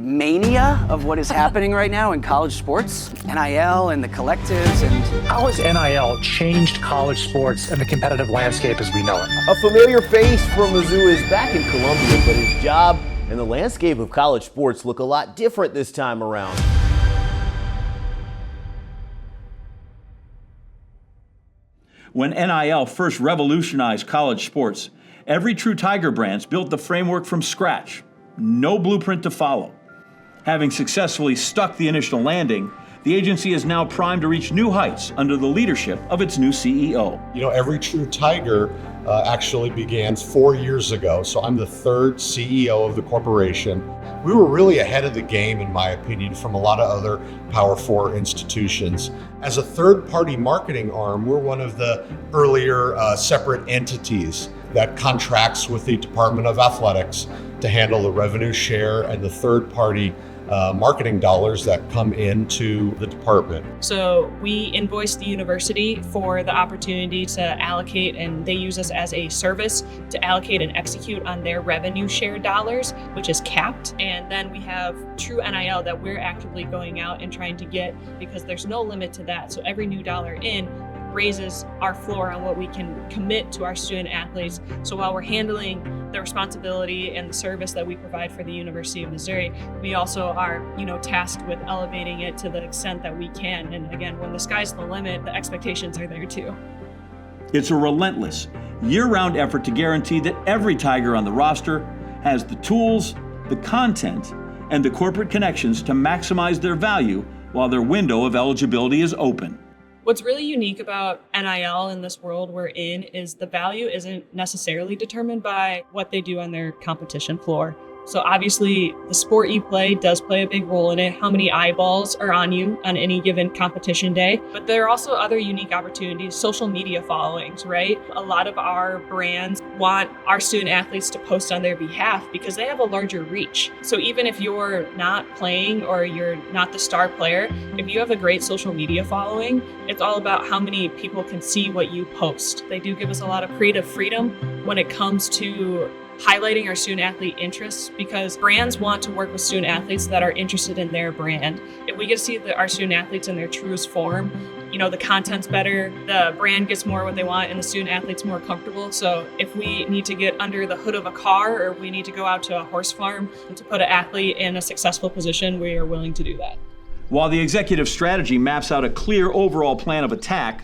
mania of what is happening right now in college sports, NIL and the collectives and... How has NIL changed college sports and the competitive landscape as we know it? A familiar face from Mizzou is back in Columbia, but his job and the landscape of college sports look a lot different this time around. When NIL first revolutionized college sports, every true Tiger brand built the framework from scratch. No blueprint to follow. Having successfully stuck the initial landing, the agency is now primed to reach new heights under the leadership of its new CEO. You know, every true Tiger actually began 4 years ago, so I'm the third CEO of the corporation. We were really ahead of the game, in my opinion, from a lot of other Power 4 institutions. As a third-party marketing arm, we're one of the earlier separate entities that contracts with the Department of Athletics to handle the revenue share and the third-party marketing dollars that come into the department. So we invoice the university for the opportunity to allocate, and they use us as a service to allocate and execute on their revenue share dollars, which is capped. And then we have true NIL that we're actively going out and trying to get, because there's no limit to that. So every new dollar in raises our floor on what we can commit to our student athletes. So while we're handling the responsibility and the service that we provide for the University of Missouri, we also are, tasked with elevating it to the extent that we can. And again, when the sky's the limit, the expectations are there too. It's a relentless, year-round effort to guarantee that every Tiger on the roster has the tools, the content, and the corporate connections to maximize their value while their window of eligibility is open. What's really unique about NIL in this world we're in is the value isn't necessarily determined by what they do on their competition floor. So obviously the sport you play does play a big role in it, how many eyeballs are on you on any given competition day. But there are also other unique opportunities, social media followings, right? A lot of our brands want our student athletes to post on their behalf because they have a larger reach. So even if you're not playing or you're not the star player, if you have a great social media following, it's all about how many people can see what you post. They do give us a lot of creative freedom when it comes to highlighting our student athlete interests, because brands want to work with student athletes that are interested in their brand. If we get to see our student athletes in their truest form, the content's better, the brand gets more what they want, and the student athlete's more comfortable. So if we need to get under the hood of a car, or we need to go out to a horse farm to put an athlete in a successful position, we are willing to do that. While the executive strategy maps out a clear overall plan of attack,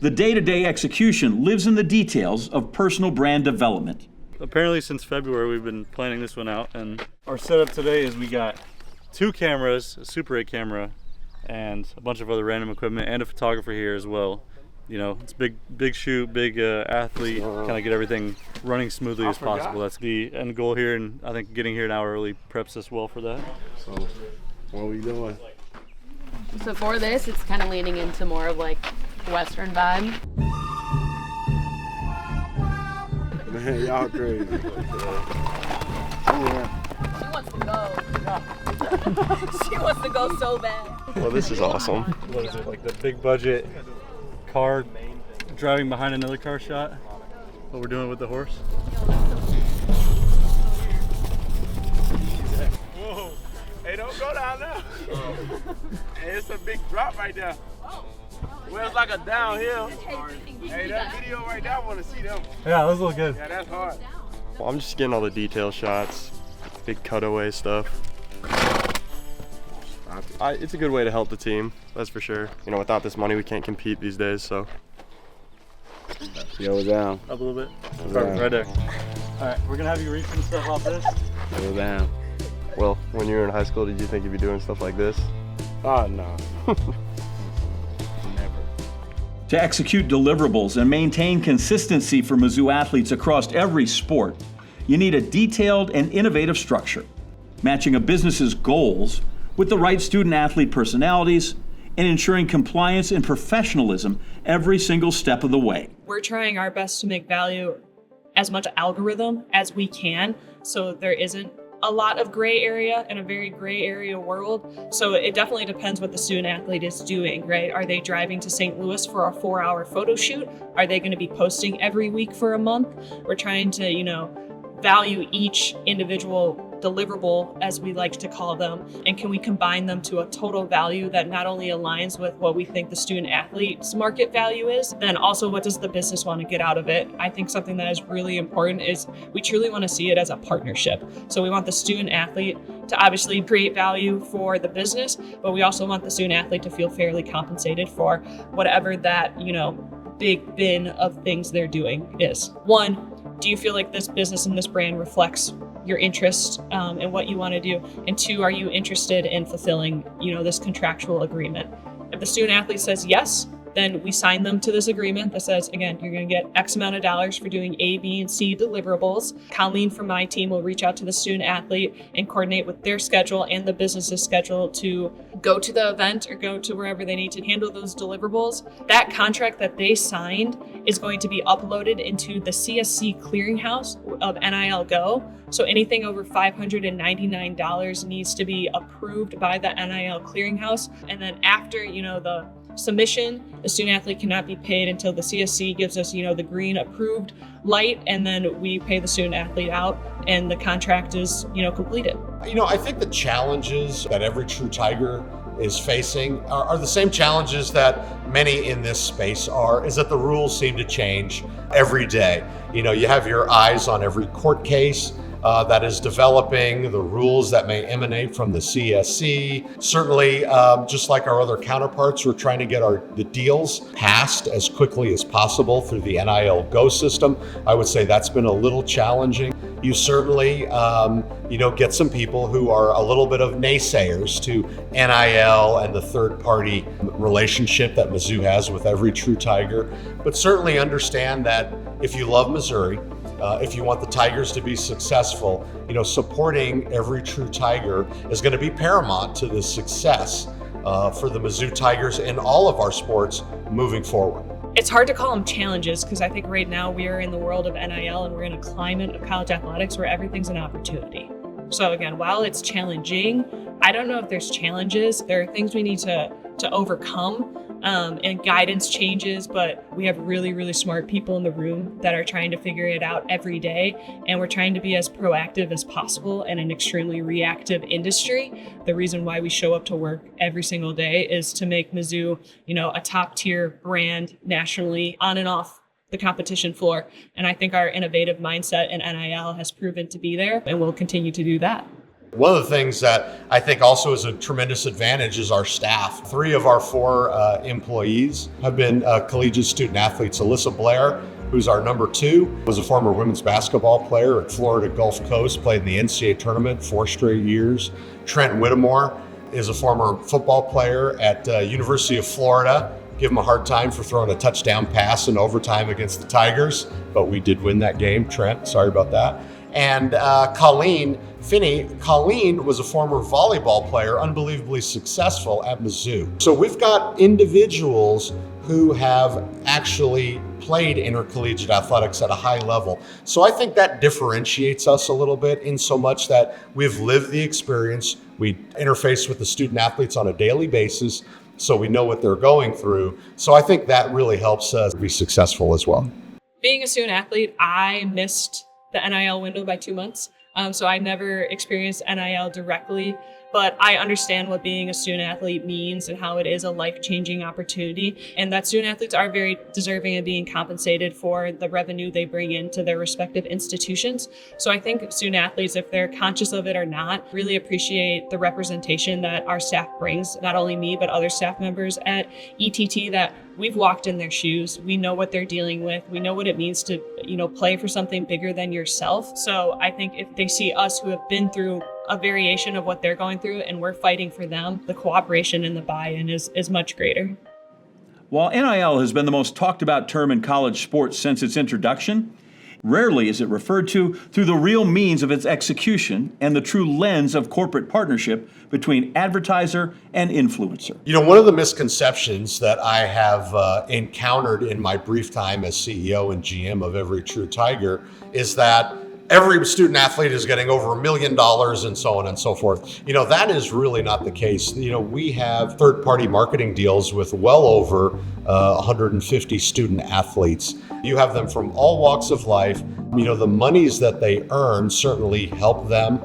the day-to-day execution lives in the details of personal brand development. Apparently since February we've been planning this one out, and our setup today is we got 2 cameras, a Super 8 camera, and a bunch of other random equipment, and a photographer here as well. It's big shoot, big athlete, kind of get everything running smoothly as possible. That's the end goal here, and I think getting here an hour early preps us well for that. So what are we doing? So for this, it's kind of leaning into more of like Western vibe. Man, y'all crazy. She wants to go. She wants to go so bad. Well, this is awesome. What is it, like the big budget car driving behind another car shot? What we're doing with the horse? Whoa. Hey, don't go down there. Hey, it's a big drop right there. Well, it's like a downhill. Hey, that video right there, I want to see them. Yeah, those look good. Yeah, that's hard. Well, I'm just getting all the detail shots, big cutaway stuff. It's a good way to help the team, that's for sure. Without this money, we can't compete these days, so. Yo, down. Up a little bit. Perfect, right there. All right, we're gonna have you reach some stuff off this. Yo, down. Well, when you were in high school, did you think you'd be doing stuff like this? Oh, no. To execute deliverables and maintain consistency for Mizzou athletes across every sport, you need a detailed and innovative structure, matching a business's goals with the right student-athlete personalities and ensuring compliance and professionalism every single step of the way. We're trying our best to make value as much algorithm as we can, so there isn't a lot of gray area in a very gray area world. So it definitely depends what the student athlete is doing, right? Are they driving to St. Louis for a 4-hour photo shoot? Are they going to be posting every week for a month? We're trying to, value each individual deliverable, as we like to call them, and can we combine them to a total value that not only aligns with what we think the student athlete's market value is, then also what does the business want to get out of it. I think something that is really important is we truly want to see it as a partnership. So we want the student athlete to obviously create value for the business, but we also want the student athlete to feel fairly compensated for whatever that, big bin of things they're doing is. One, do you feel like this business and this brand reflects your interest in what you want to do? And two, are you interested in fulfilling, this contractual agreement? If the student athlete says yes, then we sign them to this agreement that says, again, you're going to get X amount of dollars for doing A, B, and C deliverables. Colleen from my team will reach out to the student athlete and coordinate with their schedule and the business's schedule to go to the event or go to wherever they need to handle those deliverables. That contract that they signed is going to be uploaded into the CSC clearinghouse of NIL Go. So anything over $599 needs to be approved by the NIL clearinghouse. And then after, the submission, the student athlete cannot be paid until the CSC gives us, the green approved light, and then we pay the student athlete out and the contract is, completed. I think the challenges that every true Tiger is facing are the same challenges that many in this space are, is that the rules seem to change every day. You have your eyes on every court case that is developing, the rules that may emanate from the CSC. Certainly, just like our other counterparts, we're trying to get the deals passed as quickly as possible through the NIL Go system. I would say that's been a little challenging. You certainly, get some people who are a little bit of naysayers to NIL and the third-party relationship that Mizzou has with every true Tiger. But certainly understand that if you love Missouri, if you want the Tigers to be successful, supporting every true Tiger is going to be paramount to the success for the Mizzou Tigers in all of our sports moving forward. It's hard to call them challenges because I think right now we are in the world of NIL and we're in a climate of college athletics where everything's an opportunity. So again, while it's challenging, I don't know if there's challenges. There are things we need to overcome. And guidance changes, but we have really, really smart people in the room that are trying to figure it out every day. And we're trying to be as proactive as possible in an extremely reactive industry. The reason why we show up to work every single day is to make Mizzou, a top tier brand nationally on and off the competition floor. And I think our innovative mindset in NIL has proven to be there, and we'll continue to do that. One of the things that I think also is a tremendous advantage is our staff. 3 of our 4 employees have been collegiate student athletes. Alyssa Blair, who's our number 2, was a former women's basketball player at Florida Gulf Coast, played in the NCAA tournament 4 straight years. Trent Whittemore is a former football player at University of Florida. Give him a hard time for throwing a touchdown pass in overtime against the Tigers, but we did win that game, Trent. Sorry about that. And Colleen Finney. Colleen was a former volleyball player, unbelievably successful at Mizzou. So we've got individuals who have actually played intercollegiate athletics at a high level. So I think that differentiates us a little bit in so much that we've lived the experience. We interface with the student athletes on a daily basis, so we know what they're going through. So I think that really helps us be successful as well. Being a student athlete, I missed the NIL window by 2 months. So I never experienced NIL directly, but I understand what being a student athlete means and how it is a life-changing opportunity, and that student athletes are very deserving of being compensated for the revenue they bring into their respective institutions. So I think student athletes, if they're conscious of it or not, really appreciate the representation that our staff brings, not only me, but other staff members at ETT, that we've walked in their shoes. We know what they're dealing with. We know what it means to, play for something bigger than yourself. So I think if they see us who have been through a variation of what they're going through and we're fighting for them, the cooperation and the buy-in is much greater. While NIL has been the most talked about term in college sports since its introduction, rarely is it referred to through the real means of its execution and the true lens of corporate partnership between advertiser and influencer. One of the misconceptions that I have encountered in my brief time as CEO and GM of Every True Tiger is that every student athlete is getting over $1 million and so on and so forth. That is really not the case. We have third-party marketing deals with well over 150 student athletes. You have them from all walks of life. The monies that they earn certainly help them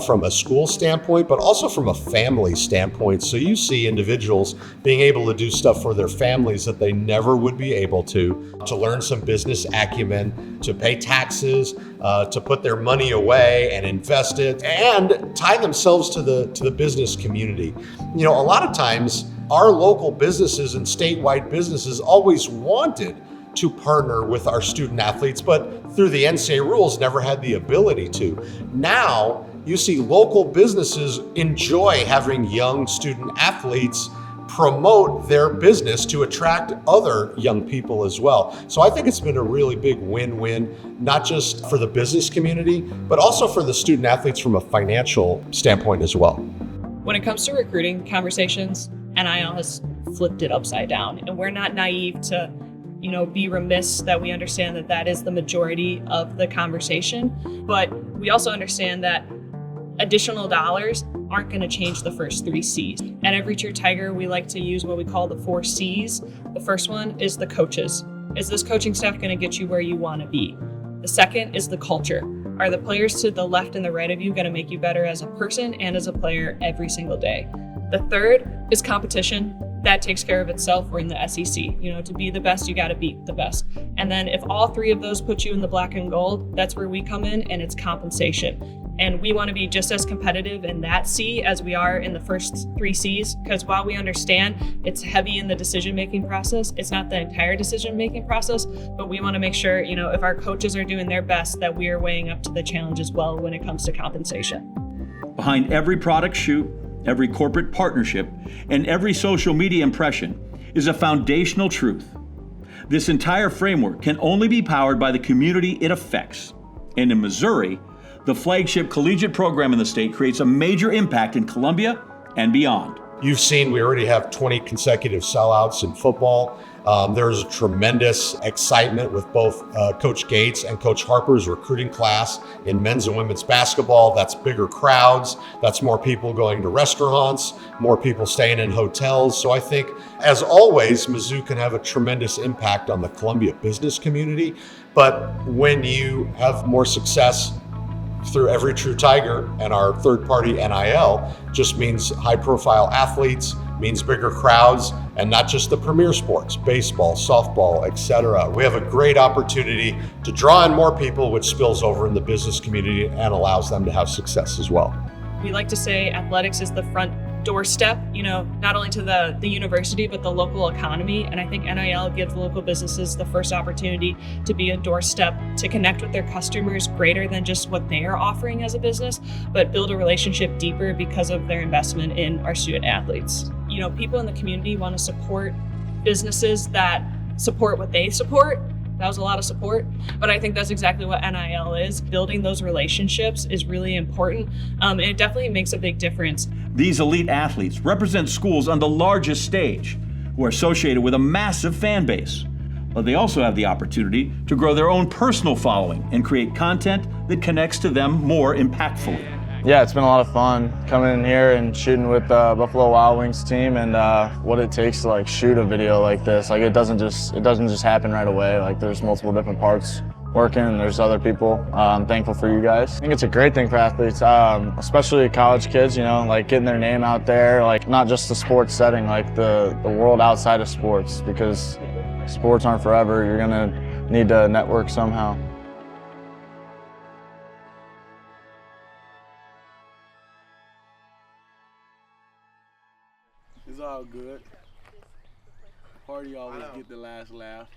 from a school standpoint, but also from a family standpoint. So you see individuals being able to do stuff for their families that they never would be able to learn some business acumen, to pay taxes, to put their money away and invest it, and tie themselves to the business community. You know, a lot of times our local businesses and statewide businesses always wanted to partner with our student athletes, but through the NCAA rules never had the ability to. Now you see local businesses enjoy having young student athletes promote their business to attract other young people as well. So I think it's been a really big win-win, not just for the business community, but also for the student athletes from a financial standpoint as well. When it comes to recruiting conversations, NIL has flipped it upside down, and we're not naive to, be remiss that we understand that that is the majority of the conversation. But we also understand that additional dollars aren't going to change the first 3 C's. At Every True Tiger, we like to use what we call the 4 C's. The first one is the coaches. Is this coaching staff going to get you where you want to be? The second is the culture. Are the players to the left and the right of you going to make you better as a person and as a player every single day? The third is competition. That takes care of itself. We're in the SEC. To be the best, you got to beat the best. And then if all 3 of those put you in the black and gold, that's where we come in, and it's compensation. And we want to be just as competitive in that C as we are in the first 3 C's, because while we understand it's heavy in the decision-making process, it's not the entire decision-making process, but we want to make sure, if our coaches are doing their best, that we are weighing up to the challenge as well when it comes to compensation. Behind every product shoot, every corporate partnership, and every social media impression is a foundational truth. This entire framework can only be powered by the community it affects. And in Missouri, the flagship collegiate program in the state creates a major impact in Columbia and beyond. You've seen we already have 20 consecutive sellouts in football. There's a tremendous excitement with both Coach Gates and Coach Harper's recruiting class in men's and women's basketball. That's bigger crowds. That's more people going to restaurants, more people staying in hotels. So I think, as always, Mizzou can have a tremendous impact on the Columbia business community. But when you have more success through Every True Tiger and our third-party NIL, just means high-profile athletes, means bigger crowds, and not just the premier sports, baseball, softball, etc. We have a great opportunity to draw in more people, which spills over in the business community and allows them to have success as well. We like to say athletics is the front doorstep, not only to the university, but the local economy. And I think NIL gives local businesses the first opportunity to be a doorstep, to connect with their customers greater than just what they are offering as a business, but build a relationship deeper because of their investment in our student athletes. People in the community want to support businesses that support what they support. That was a lot of support, but I think that's exactly what NIL is. Building those relationships is really important, and it definitely makes a big difference. These elite athletes represent schools on the largest stage, who are associated with a massive fan base. But they also have the opportunity to grow their own personal following and create content that connects to them more impactfully. Yeah, it's been a lot of fun coming in here and shooting with the Buffalo Wild Wings team, and what it takes to shoot a video like this. It doesn't just happen right away. There's multiple different parts working, and there's other people. I'm thankful for you guys. I think it's a great thing for athletes, especially college kids. Getting their name out there, not just the sports setting, the world outside of sports, because sports aren't forever. You're gonna need to network somehow. It's all good. Party always get the last laugh.